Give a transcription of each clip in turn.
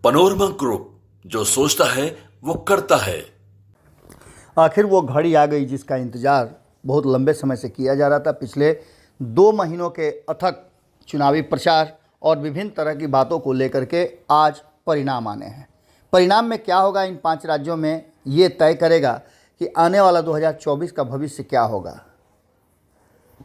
Panorama group, जो सोचता है वो करता है। आखिर वो घड़ी आ गई जिसका इंतज़ार बहुत लंबे समय से किया जा रहा था। पिछले 2 महीनों के अथक चुनावी प्रचार और विभिन्न तरह की बातों को लेकर के आज परिणाम आने हैं। परिणाम में क्या होगा इन 5 राज्यों में, ये तय करेगा कि आने वाला 2024 का भविष्य क्या होगा।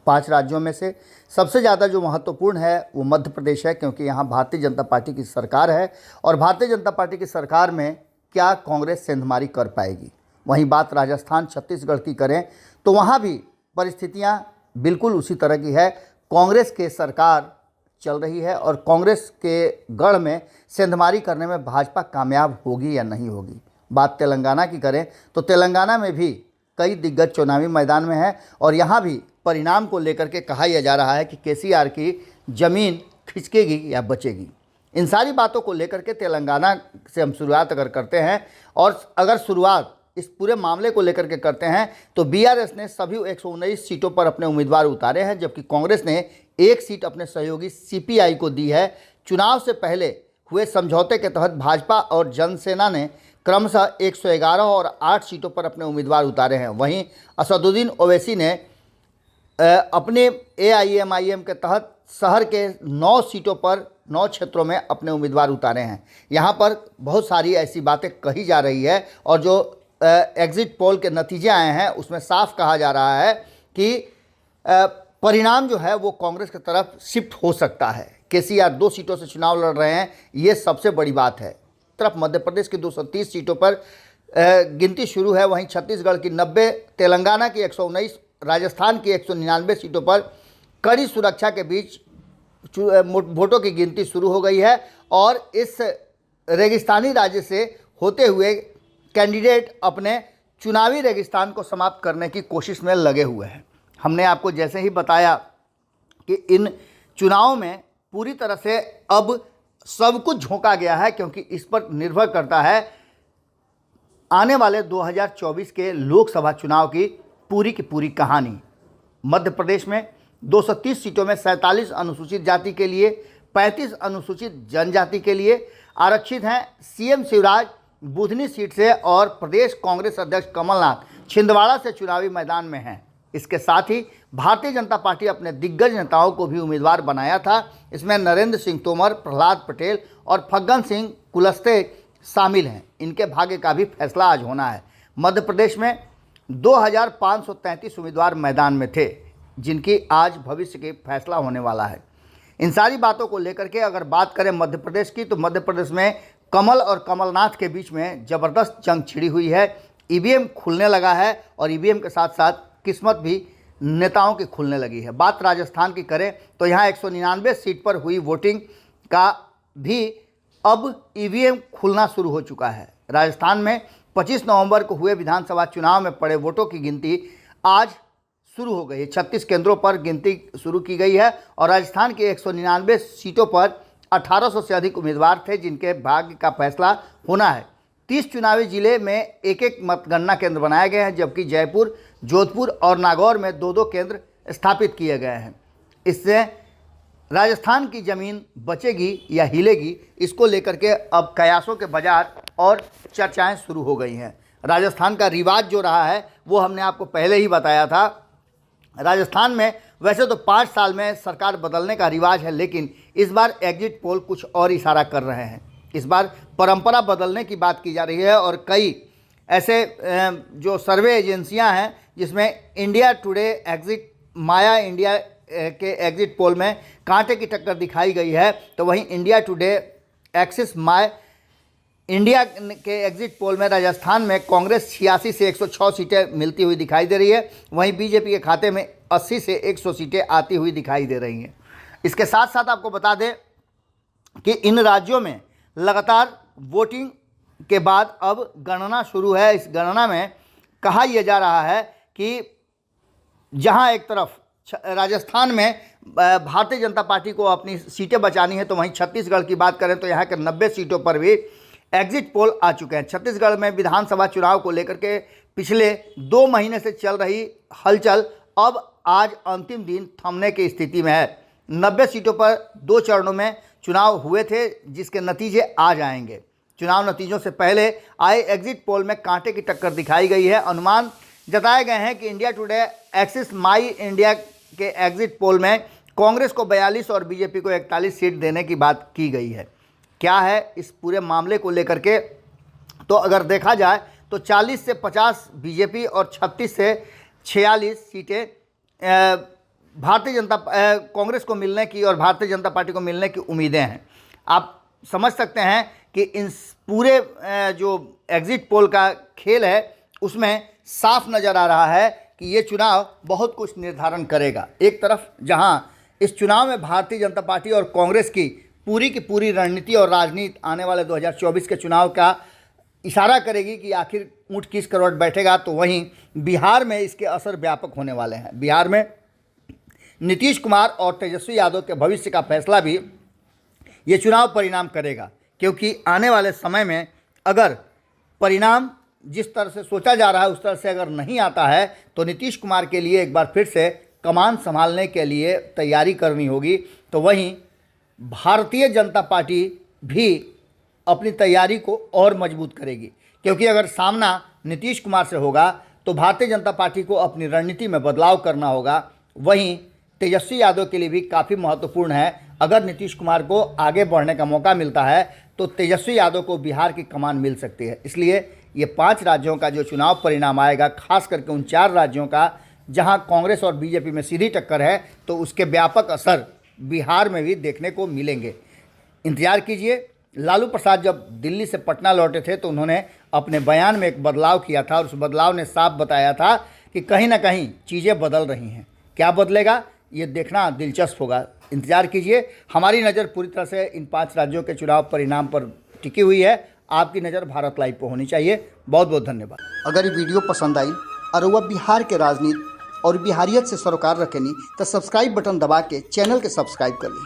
5 राज्यों में से सबसे ज़्यादा जो महत्वपूर्ण है वो मध्य प्रदेश है, क्योंकि यहाँ भारतीय जनता पार्टी की सरकार है और भारतीय जनता पार्टी की सरकार में क्या कांग्रेस सेंधमारी कर पाएगी। वहीं बात राजस्थान, छत्तीसगढ़ की करें तो वहाँ भी परिस्थितियाँ बिल्कुल उसी तरह की है। कांग्रेस की सरकार चल रही है और कांग्रेस के गढ़ में सेंधमारी करने में भाजपा कामयाब होगी या नहीं होगी। बात तेलंगाना की करें तो तेलंगाना में भी कई दिग्गज चुनावी मैदान में है और यहाँ भी परिणाम को लेकर के कहा यह जा रहा है कि केसीआर की ज़मीन खिसकेगी या बचेगी। इन सारी बातों को लेकर के तेलंगाना से हम शुरुआत अगर करते हैं और अगर शुरुआत इस पूरे मामले को लेकर के करते हैं तो बीआरएस ने सभी 119 सीटों पर अपने उम्मीदवार उतारे हैं, जबकि कांग्रेस ने 1 सीट अपने सहयोगी सीपीआई को दी है। चुनाव से पहले हुए समझौते के तहत भाजपा और जनसेना ने क्रमशः 111 और 8 सीटों पर अपने उम्मीदवार उतारे हैं। वहीं असदुद्दीन ओवैसी ने अपने एआईएमआईएम के तहत शहर के 9 सीटों पर 9 क्षेत्रों में अपने उम्मीदवार उतारे हैं। यहाँ पर बहुत सारी ऐसी बातें कही जा रही है और जो एग्जिट पोल के नतीजे आए हैं उसमें साफ कहा जा रहा है कि परिणाम जो है वो कांग्रेस की तरफ शिफ्ट हो सकता है। केसीआर 2 सीटों से चुनाव लड़ रहे हैं, ये सबसे बड़ी बात है। तरफ मध्य प्रदेश की 230 सीटों पर गिनती शुरू है, वहीं छत्तीसगढ़ की 90, तेलंगाना की 119, राजस्थान की 199 सीटों पर कड़ी सुरक्षा के बीच वोटों की गिनती शुरू हो गई है और इस रेगिस्तानी राज्य से होते हुए कैंडिडेट अपने चुनावी रेगिस्तान को समाप्त करने की कोशिश में लगे हुए हैं। हमने आपको जैसे ही बताया कि इन चुनावों में पूरी तरह से अब सब कुछ झोंका गया है, क्योंकि इस पर निर्भर करता है आने वाले 2024 के लोकसभा चुनाव की पूरी कहानी। मध्य प्रदेश में 230 सीटों में 47 अनुसूचित जाति के लिए, 35 अनुसूचित जनजाति के लिए आरक्षित हैं। सीएम शिवराज बुधनी सीट से और प्रदेश कांग्रेस अध्यक्ष कमलनाथ छिंदवाड़ा से चुनावी मैदान में हैं। इसके साथ ही भारतीय जनता पार्टी अपने दिग्गज नेताओं को भी उम्मीदवार बनाया था। इसमें नरेंद्र सिंह तोमर, प्रहलाद पटेल और फग्गन सिंह कुलस्ते शामिल हैं। इनके भाग्य का भी फैसला आज होना है। मध्य प्रदेश में 2533 उम्मीदवार मैदान में थे, जिनकी आज भविष्य के फैसला होने वाला है। इन सारी बातों को लेकर के अगर बात करें मध्य प्रदेश की, तो मध्य प्रदेश में कमल और कमलनाथ के बीच में ज़बरदस्त जंग छिड़ी हुई है। ईवीएम खुलने लगा है और ईवीएम के साथ साथ किस्मत भी नेताओं की खुलने लगी है। बात राजस्थान की करें तो यहाँ 199 सीट पर हुई वोटिंग का भी अब ईवीएम खुलना शुरू हो चुका है। राजस्थान में 25 नवंबर को हुए विधानसभा चुनाव में पड़े वोटों की गिनती आज शुरू हो गई है। 36 केंद्रों पर गिनती शुरू की गई है और राजस्थान की 199 सीटों पर 1800 से अधिक उम्मीदवार थे, जिनके भाग्य का फैसला होना है। 30 चुनावी जिले में एक मतगणना केंद्र बनाए गए हैं, जबकि जयपुर, जोधपुर और नागौर में 2-2 केंद्र स्थापित किए गए हैं। इससे राजस्थान की ज़मीन बचेगी या हिलेगी, इसको लेकर के अब कयासों के बाजार और चर्चाएं शुरू हो गई हैं। राजस्थान का रिवाज जो रहा है वो हमने आपको पहले ही बताया था। राजस्थान में वैसे तो 5 साल में सरकार बदलने का रिवाज है, लेकिन इस बार एग्जिट पोल कुछ और इशारा कर रहे हैं। इस बार परंपरा बदलने की बात की जा रही है और कई ऐसे जो सर्वे एजेंसियां हैं, जिसमें इंडिया टुडे, एग्जिट, माया इंडिया के एग्जिट पोल में कांटे की टक्कर दिखाई गई है, तो वहीं India today, axis my India के एग्जिट पोल में राजस्थान में कांग्रेस 86 से 106 सीटें मिलती हुई दिखाई दे रही है। वहीं बीजेपी के खाते में 80 से 100 सीटें आती हुई दिखाई दे रही हैं। इसके साथ साथ आपको बता दें कि इन राज्यों में लगातार वोटिंग के बाद अब गणना शुरू है। इस गणना में कहा यह जा रहा है कि जहां एक तरफ राजस्थान में भारतीय जनता पार्टी को अपनी सीटें बचानी है, तो वहीं छत्तीसगढ़ की बात करें तो यहाँ के 90 सीटों पर भी एग्जिट पोल आ चुके हैं। छत्तीसगढ़ में विधानसभा चुनाव को लेकर के पिछले 2 महीने से चल रही हलचल अब आज अंतिम दिन थमने की स्थिति में है। 90 सीटों पर 2 चरणों में चुनाव हुए थे, जिसके नतीजे आज आएंगे। चुनाव नतीजों से पहले आए एग्जिट पोल में कांटे की टक्कर दिखाई गई है। अनुमान जताए गए हैं कि इंडिया टुडे एक्सिस माई इंडिया के एग्जिट पोल में कांग्रेस को 42 और बीजेपी को 41 सीट देने की बात की गई है। क्या है इस पूरे मामले को लेकर के, तो अगर देखा जाए तो 40 से 50 बीजेपी और 36 से 46 सीटें कांग्रेस को मिलने की और भारतीय जनता पार्टी को मिलने की उम्मीदें हैं। आप समझ सकते हैं कि इन पूरे जो एग्जिट पोल का खेल है उसमें साफ नज़र आ रहा है कि ये चुनाव बहुत कुछ निर्धारण करेगा। एक तरफ जहां इस चुनाव में भारतीय जनता पार्टी और कांग्रेस की पूरी रणनीति और राजनीति आने वाले 2024 के चुनाव का इशारा करेगी कि आखिर ऊँट किस करवट बैठेगा, तो वहीं बिहार में इसके असर व्यापक होने वाले हैं। बिहार में नीतीश कुमार और तेजस्वी यादव के भविष्य का फैसला भी ये चुनाव परिणाम करेगा, क्योंकि आने वाले समय में अगर परिणाम जिस तरह से सोचा जा रहा है उस तरह से अगर नहीं आता है तो नीतीश कुमार के लिए एक बार फिर से कमान संभालने के लिए तैयारी करनी होगी। तो वहीं भारतीय जनता पार्टी भी अपनी तैयारी को और मजबूत करेगी, क्योंकि अगर सामना नीतीश कुमार से होगा तो भारतीय जनता पार्टी को अपनी रणनीति में बदलाव करना होगा। वहीं तेजस्वी यादव के लिए भी काफ़ी महत्वपूर्ण है, अगर नीतीश कुमार को आगे बढ़ने का मौका मिलता है तो तेजस्वी यादव को बिहार की कमान मिल सकती है। इसलिए ये 5 राज्यों का जो चुनाव परिणाम आएगा, खास करके उन 4 राज्यों का जहां कांग्रेस और बीजेपी में सीधी टक्कर है, तो उसके व्यापक असर बिहार में भी देखने को मिलेंगे। इंतजार कीजिए। लालू प्रसाद जब दिल्ली से पटना लौटे थे तो उन्होंने अपने बयान में एक बदलाव किया था और उस बदलाव ने साफ बताया था कि कहीं ना कहीं चीज़ें बदल रही हैं। क्या बदलेगा ये देखना दिलचस्प होगा। इंतजार कीजिए। हमारी नज़र पूरी तरह से इन 5 राज्यों के चुनाव परिणाम पर टिकी हुई है। आपकी नज़र भारत लाइव पर होनी चाहिए। बहुत बहुत धन्यवाद। अगर ये वीडियो पसंद आई और वह बिहार के राजनीति और बिहारियत से सरोकार रखेनी तो सब्सक्राइब बटन दबा के चैनल के सब्सक्राइब कर ली।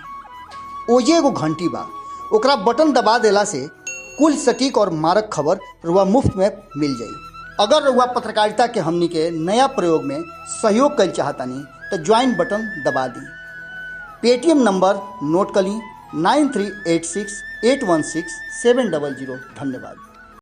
ओजे एगो घंटी बा, ओकरा बटन दबा देला से कुल सटीक और मारक खबर रुआ मुफ्त में मिल जाई। अगर रुआ पत्रकारिता के हमनी के नया प्रयोग में सहयोग कर चाहतानी तो ज्वाइन बटन दबा दी। पेटीएम नंबर नोट कर ली 9386816700। धन्यवाद।